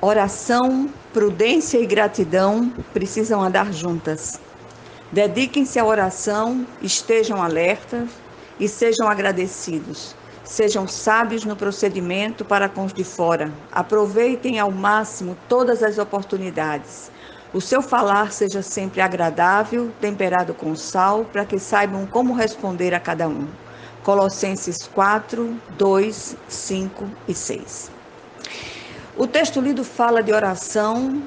Oração, prudência e gratidão precisam andar juntas. Dediquem-se à oração, estejam alertas e sejam agradecidos. Sejam sábios no procedimento para com os de fora. Aproveitem ao máximo todas as oportunidades. O seu falar seja sempre agradável, temperado com sal, para que saibam como responder a cada um. Colossenses 4, 2, 5 e 6. O texto lido fala de oração,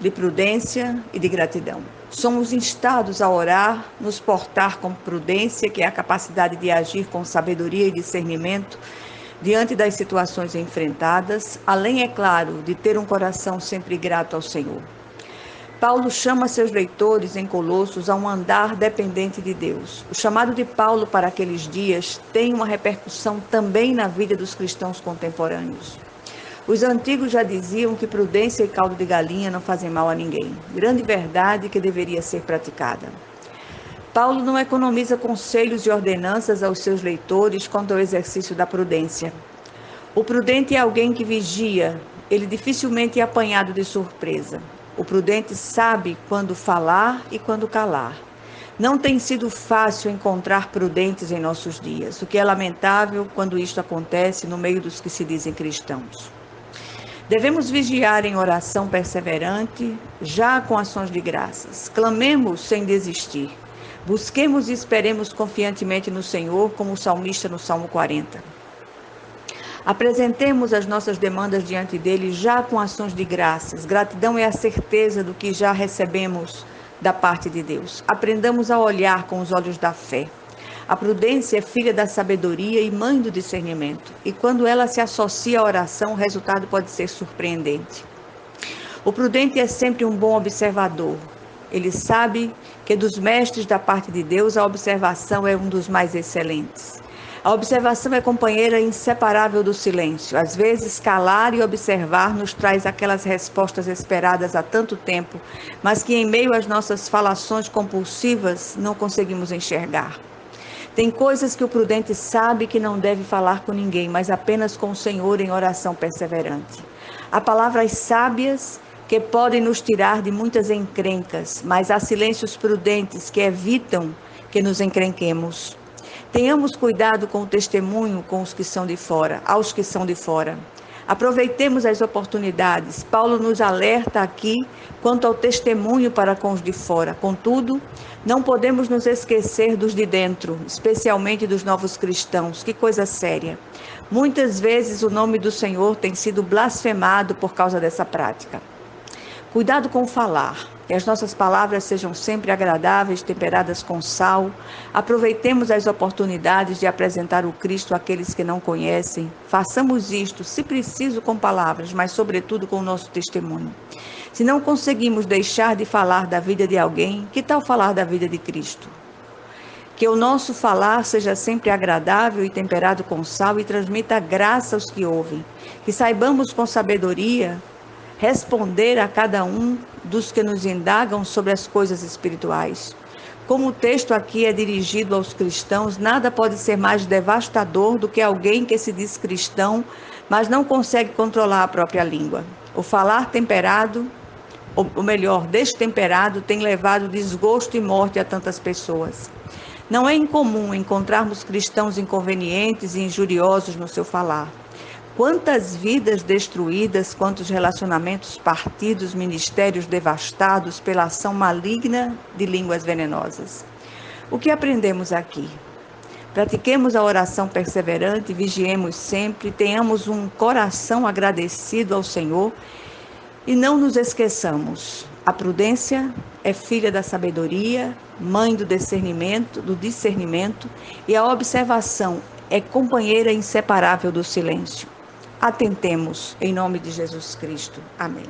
de prudência e de gratidão. Somos instados a orar, nos portar com prudência, que é a capacidade de agir com sabedoria e discernimento diante das situações enfrentadas, além, é claro, de ter um coração sempre grato ao Senhor. Paulo chama seus leitores em Colossos a um andar dependente de Deus. O chamado de Paulo para aqueles dias tem uma repercussão também na vida dos cristãos contemporâneos. Os antigos já diziam que prudência e caldo de galinha não fazem mal a ninguém. Grande verdade que deveria ser praticada. Paulo não economiza conselhos e ordenanças aos seus leitores quanto ao exercício da prudência. O prudente é alguém que vigia, ele dificilmente é apanhado de surpresa. O prudente sabe quando falar e quando calar. Não tem sido fácil encontrar prudentes em nossos dias, o que é lamentável quando isto acontece no meio dos que se dizem cristãos. Devemos vigiar em oração perseverante, já com ações de graças. Clamemos sem desistir. Busquemos e esperemos confiantemente no Senhor, como o salmista no Salmo 40. Apresentemos as nossas demandas diante dele já com ações de graças. Gratidão é a certeza do que já recebemos da parte de Deus. Aprendamos a olhar com os olhos da fé. A prudência é filha da sabedoria e mãe do discernimento. E quando ela se associa à oração, o resultado pode ser surpreendente. O prudente é sempre um bom observador. Ele sabe que dos mestres da parte de Deus, a observação é um dos mais excelentes. A observação é companheira inseparável do silêncio. Às vezes, calar e observar nos traz aquelas respostas esperadas há tanto tempo, mas que em meio às nossas falações compulsivas não conseguimos enxergar. Tem coisas que o prudente sabe que não deve falar com ninguém, mas apenas com o Senhor em oração perseverante. Há palavras sábias que podem nos tirar de muitas encrencas, mas há silêncios prudentes que evitam que nos encrenquemos. Tenhamos cuidado com o testemunho com os que são de fora, aos que são de fora. Aproveitemos as oportunidades. Paulo nos alerta aqui quanto ao testemunho para com os de fora. Contudo, não podemos nos esquecer dos de dentro, especialmente dos novos cristãos. Que coisa séria. Muitas vezes o nome do Senhor tem sido blasfemado por causa dessa prática. Cuidado com falar, que as nossas palavras sejam sempre agradáveis, temperadas com sal. Aproveitemos as oportunidades de apresentar o Cristo àqueles que não conhecem. Façamos isto, se preciso, com palavras, mas sobretudo com o nosso testemunho. Se não conseguimos deixar de falar da vida de alguém, que tal falar da vida de Cristo? Que o nosso falar seja sempre agradável e temperado com sal e transmita graça aos que ouvem. Que saibamos com sabedoria responder a cada um dos que nos indagam sobre as coisas espirituais. Como o texto aqui é dirigido aos cristãos, nada pode ser mais devastador do que alguém que se diz cristão, mas não consegue controlar a própria língua. O falar temperado, ou melhor, destemperado, tem levado desgosto e morte a tantas pessoas. Não é incomum encontrarmos cristãos inconvenientes e injuriosos no seu falar. Quantas vidas destruídas, quantos relacionamentos partidos, ministérios devastados pela ação maligna de línguas venenosas. O que aprendemos aqui? Pratiquemos a oração perseverante, vigiemos sempre, tenhamos um coração agradecido ao Senhor e não nos esqueçamos. A prudência é filha da sabedoria, mãe do discernimento e a observação é companheira inseparável do silêncio. Atentemos, em nome de Jesus Cristo. Amém.